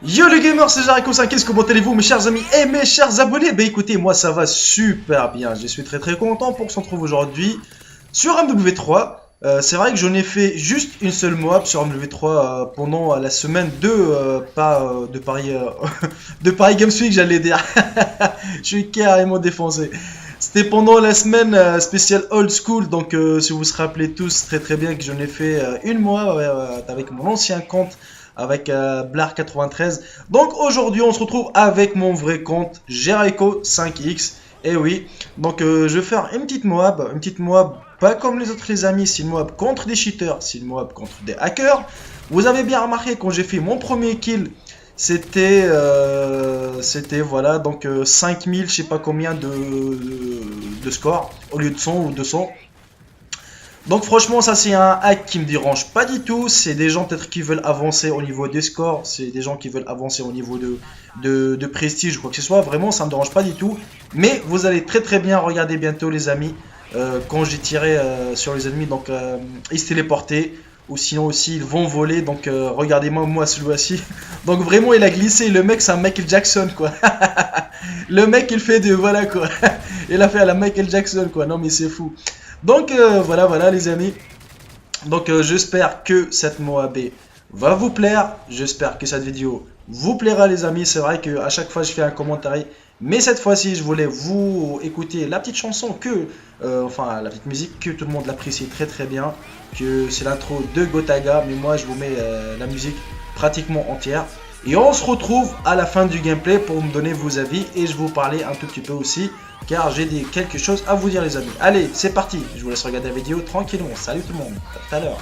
Yo les gamers, c'est Jericho5, comment allez-vous mes chers amis et mes chers abonnés? Bah écoutez, moi ça va super bien, je suis très content pour qu'on se retrouve aujourd'hui sur MW3. C'est vrai que j'en ai fait juste une seule moab sur MW3 pendant la semaine de Paris de Paris Games Week, j'allais dire. Je suis carrément défoncé. C'était pendant la semaine spéciale old school, donc si vous vous rappelez tous très bien que j'en ai fait une moab avec mon ancien compte avec Blar93. Donc aujourd'hui on se retrouve avec mon vrai compte Jericho5X. Et oui, donc je vais faire une petite moab pas comme les autres les amis, c'est une moab contre des cheaters, c'est une moab contre des hackers. Vous avez bien remarqué quand j'ai fait mon premier kill, c'était voilà, donc 5000 je sais pas combien de score au lieu de 100 ou 200. Donc franchement ça c'est un hack qui me dérange pas du tout. C'est des gens peut-être qui veulent avancer au niveau des scores, c'est des gens qui veulent avancer au niveau de prestige ou quoi que ce soit. Vraiment ça me dérange pas du tout. Mais vous allez très bien regarder bientôt les amis, quand j'ai tiré sur les ennemis, donc ils se téléportaient ou sinon aussi ils vont voler. Donc regardez-moi celui-ci. Donc vraiment il a glissé, le mec c'est un Michael Jackson quoi. Le mec il fait de voilà quoi. Il a fait à la Michael Jackson quoi, non mais c'est fou. Donc voilà les amis. Donc j'espère que cette Moab va vous plaire. J'espère que cette vidéo vous plaira les amis. C'est vrai que à chaque fois je fais un commentaire, mais cette fois-ci je voulais vous écouter la petite chanson que enfin la petite musique que tout le monde l'apprécie très bien, que c'est l'intro de Gotaga, mais moi je vous mets la musique pratiquement entière. Et on se retrouve à la fin du gameplay pour me donner vos avis et je vais vous parler un tout petit peu aussi, car j'ai quelque chose à vous dire les amis. Allez, c'est parti, je vous laisse regarder la vidéo tranquillement. Salut tout le monde, à tout à l'heure.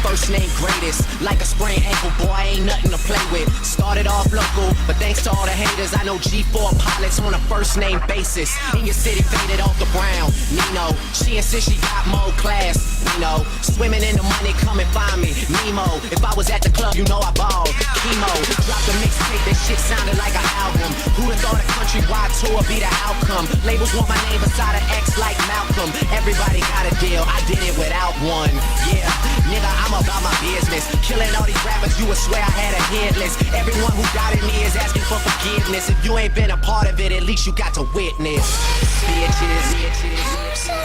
First name greatest, like a sprained ankle, boy, ain't nothing to play with. Started off local, but thanks to all the haters, I know G4 pilots on a first name basis. In your city, faded off the ground. Nino, she insists she got more class. Nino, swimming in the money, come and find me. Nemo, if I was at the club, you know I balled. Chemo, dropped a mixtape, that shit sounded like an album. Who'da thought a countrywide tour be the outcome? Labels want my name beside an X like Malcolm. Everybody got a deal, I did it without one. Yeah, nigga, I'm about my business. Killing all these rappers, you would swear I had a hit list. Everyone who doubted me is asking for forgiveness. If you ain't been a part of it, at least you got to witness. Bitches.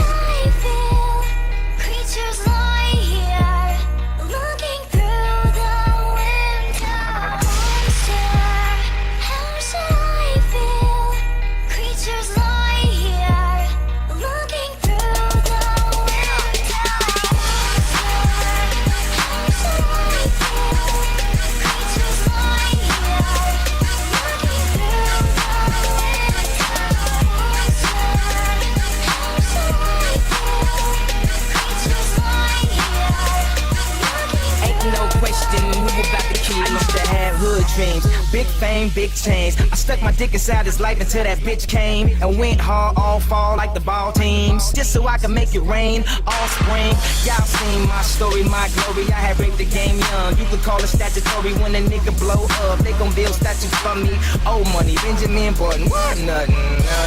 Dreams, big fame, big change. I stuck my dick inside his life until that bitch came and went hard all fall like the ball teams, just so I can make it rain all spring. Y'all seen my story, my glory. I had raped the game young. You could call it statutory when a nigga blow up. They gon' build statues for me. Old money, Benjamin Button, what nothing.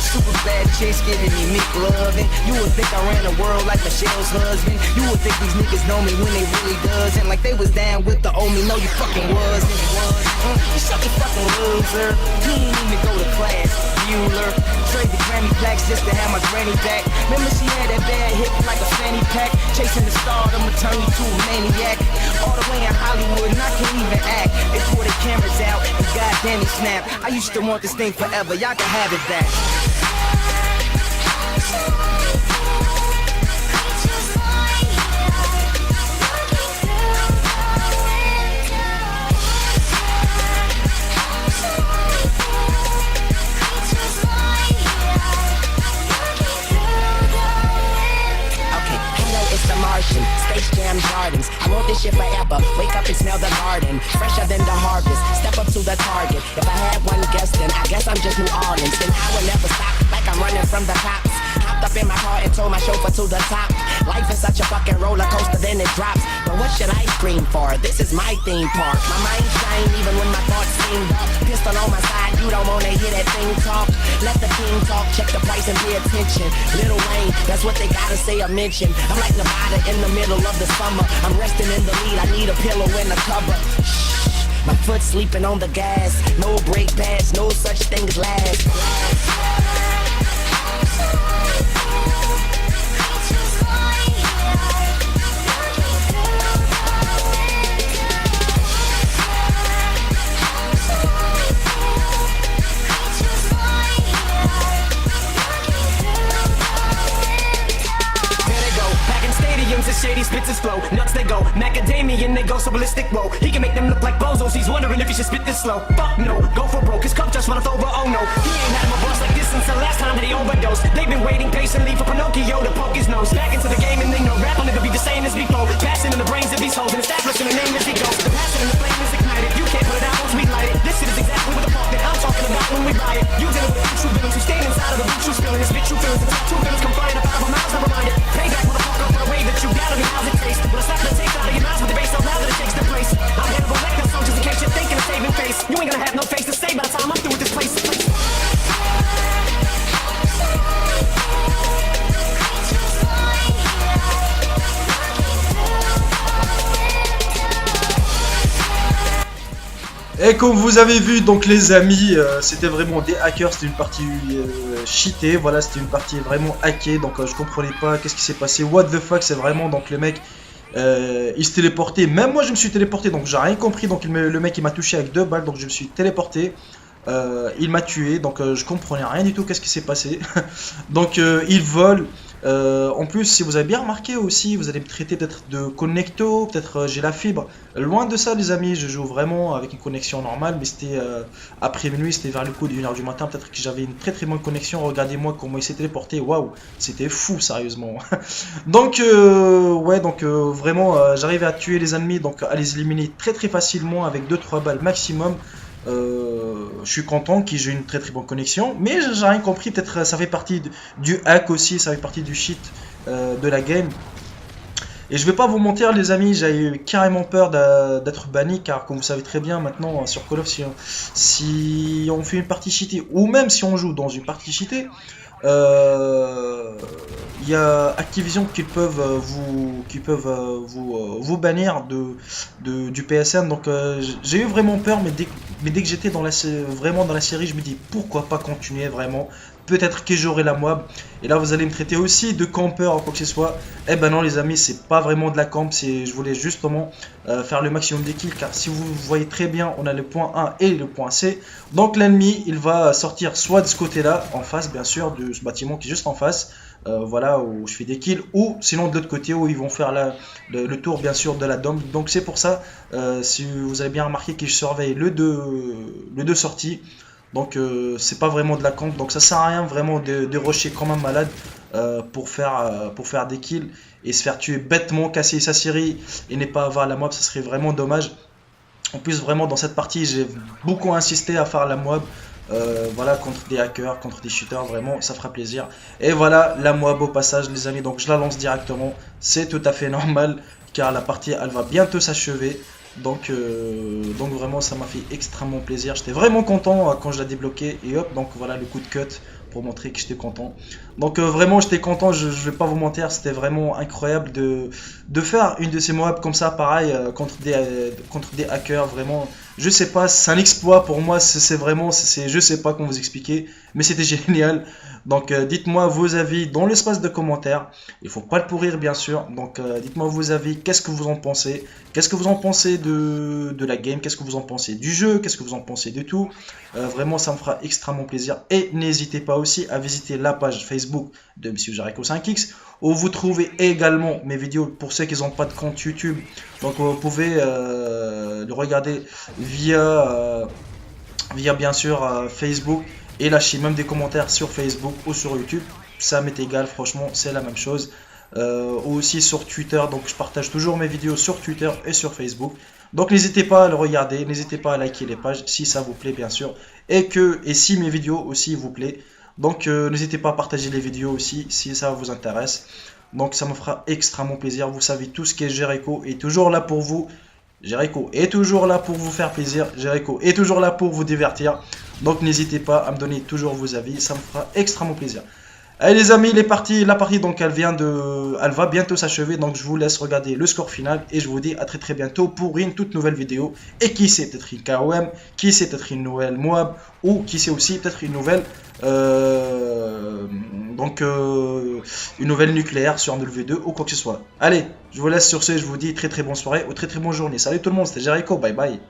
Super bad chicks giving me Mick loving. You would think I ran the world like Michelle's husband. You would think these niggas know me when they really doesn't. Like they was down with the old me. No, you fucking wasn't. You suck a fucking loser. You ain't even go to class. Bueller. Trade the Grammy plaques just to have my granny back. Remember she had that bad hip like a fanny pack. Chasing the star, I'ma turn you to a maniac. All the way in Hollywood and I can't even act. They pull the cameras out and goddamn it snap. I used to want this thing forever, y'all can have it back. Space Jam Gardens. I want this shit forever. Wake up and smell the garden. Fresher than the harvest. Step up to the target. If I had one guess, then I guess I'm just New Orleans. Then I will never stop like I'm running from the cops. Hopped up in my car and told my chauffeur to the top. Life is such a fucking roller coaster, then it drops. what should I scream for? This is my theme park. My mind's dying even when my thoughts seem dark. Pistol on my side, you don't wanna hear that thing talk. Let the king talk, check the price and pay attention. Lil Wayne, that's what they gotta say or mention. I'm like Nevada in the middle of the summer. I'm resting in the lead, I need a pillow and a cover. My foot sleeping on the gas. No brake pads, no such thing as last. The shady spits his flow, nuts they go, macadamian they go so ballistic, whoa. He can make them look like bozos, he's wondering if he should spit this slow. Fuck no, go for broke, his cup just runneth over, oh no. He ain't had him a boss like this since the last time that he overdosed. They've been waiting patiently for Pinocchio to poke his nose. Back into the game and they know rap will never be the same as before. Passing in the brains of these hoes and establishing the name as he goes. The passion and the flame is ignited, you can't put it out once we light it. This shit is exactly what the fuck that I'm talking about when we riot. You dealing with true villains who stand inside of the root you spilling. Spit true feelings and true villains come flying up out of our mouths, never mind it. Payback motherfucker for the way that you gotta be how's it taste. When I slap the taste out of your mouth with the bass so loud that it shakes the place. I'm Hannibal Lecter, so just in case you're thinking of saving face. You ain't gonna have no face to say by the time I'm through with this place. Et comme vous avez vu, donc les amis, c'était vraiment des hackers, c'était une partie cheatée, voilà, c'était une partie vraiment hackée, donc je comprenais pas qu'est-ce qui s'est passé, what the fuck, c'est vraiment, donc les mecs, ils se téléportaient, même moi je me suis téléporté, donc j'ai rien compris, donc le mec il m'a touché avec 2 balles, donc je me suis téléporté, il m'a tué, donc je comprenais rien du tout qu'est-ce qui s'est passé, donc ils volent. En plus, si vous avez bien remarqué aussi, vous allez me traiter peut-être de connecto, peut-être j'ai la fibre. Loin de ça, les amis, je joue vraiment avec une connexion normale, mais c'était après minuit, c'était vers le coup de 1h du matin. Peut-être que j'avais une très bonne connexion. Regardez-moi comment il s'est téléporté. Waouh, c'était fou, sérieusement. Donc, ouais, donc vraiment, j'arrivais à tuer les ennemis, donc à les éliminer très facilement avec 2-3 balles maximum. Je suis content qu'il ait une très bonne connexion, mais j'ai rien compris, peut-être ça fait partie du hack aussi, ça fait partie du cheat de la game. Et je vais pas vous mentir les amis, j'ai eu carrément peur d'être banni, car comme vous savez très bien maintenant sur Call of, si on fait une partie cheatée, ou même si on joue dans une partie cheatée, il y a Activision qui peuvent vous bannir du PSN, donc j'ai eu vraiment peur, mais dès que j'étais vraiment dans la série, je me dis pourquoi pas continuer vraiment. Peut-être que j'aurai la mob. Et là vous allez me traiter aussi de campeur ou quoi que ce soit. Eh ben non les amis, c'est pas vraiment de la camp. Je voulais justement faire le maximum de kills. Car si vous voyez très bien, on a le point A et le point C. Donc l'ennemi il va sortir soit de ce côté là, en face bien sûr, de ce bâtiment qui est juste en face. Voilà où je fais des kills. Ou sinon de l'autre côté où ils vont faire le tour bien sûr de la dome. Donc c'est pour ça, si vous avez bien remarqué que je surveille le deux sorties. Donc c'est pas vraiment de la camp, donc ça sert à rien vraiment de rusher comme un malade pour faire des kills et se faire tuer bêtement, casser sa série et ne pas avoir la mob, ça serait vraiment dommage. En plus vraiment dans cette partie j'ai beaucoup insisté à faire la mob, voilà, contre des hackers, contre des shooters, vraiment ça fera plaisir. Et voilà la mob au passage les amis, donc je la lance directement, c'est tout à fait normal car la partie elle va bientôt s'achever. Donc vraiment ça m'a fait extrêmement plaisir, j'étais vraiment content quand je l'ai débloqué et hop, donc voilà le coup de cut pour montrer que j'étais content. Donc vraiment j'étais content, je vais pas vous mentir, c'était vraiment incroyable de faire une de ces mobs comme ça, pareil, contre des hackers, vraiment, je sais pas, c'est un exploit pour moi, c'est vraiment, je sais pas comment vous expliquer, mais c'était génial. Donc dites-moi vos avis dans l'espace de commentaires, il faut pas le pourrir bien sûr, donc dites-moi vos avis, qu'est-ce que vous en pensez, qu'est-ce que vous en pensez de la game, qu'est-ce que vous en pensez du jeu, qu'est-ce que vous en pensez de tout, vraiment ça me fera extrêmement plaisir. Et n'hésitez pas aussi à visiter la page Facebook de Monsieur Jericho 5X, où vous trouvez également mes vidéos pour ceux qui n'ont pas de compte YouTube, donc vous pouvez le regarder via bien sûr Facebook, et lâcher même des commentaires sur Facebook ou sur YouTube, ça m'est égal, franchement c'est la même chose. Ou aussi sur Twitter, donc je partage toujours mes vidéos sur Twitter et sur Facebook, donc n'hésitez pas à le regarder, n'hésitez pas à liker les pages si ça vous plaît bien sûr, et si mes vidéos aussi vous plaît, donc n'hésitez pas à partager les vidéos aussi si ça vous intéresse. Donc ça me fera extrêmement plaisir. Vous savez tous que Jericho est toujours là pour vous. Jericho est toujours là pour vous faire plaisir. Jericho est toujours là pour vous divertir. Donc n'hésitez pas à me donner toujours vos avis. Ça me fera extrêmement plaisir. Allez les amis, il est parti. La partie donc elle va bientôt s'achever. Donc je vous laisse regarder le score final. Et je vous dis à très très bientôt pour une toute nouvelle vidéo. Et qui sait, peut-être une KOM. Qui sait, peut-être une nouvelle Moab. Ou qui sait aussi, peut-être une nouvelle... une nouvelle nucléaire sur un W2 ou quoi que ce soit. Allez, je vous laisse sur ce. Je vous dis très très bonne soirée ou très très bonne journée. Salut tout le monde, c'était Jericho. Bye bye.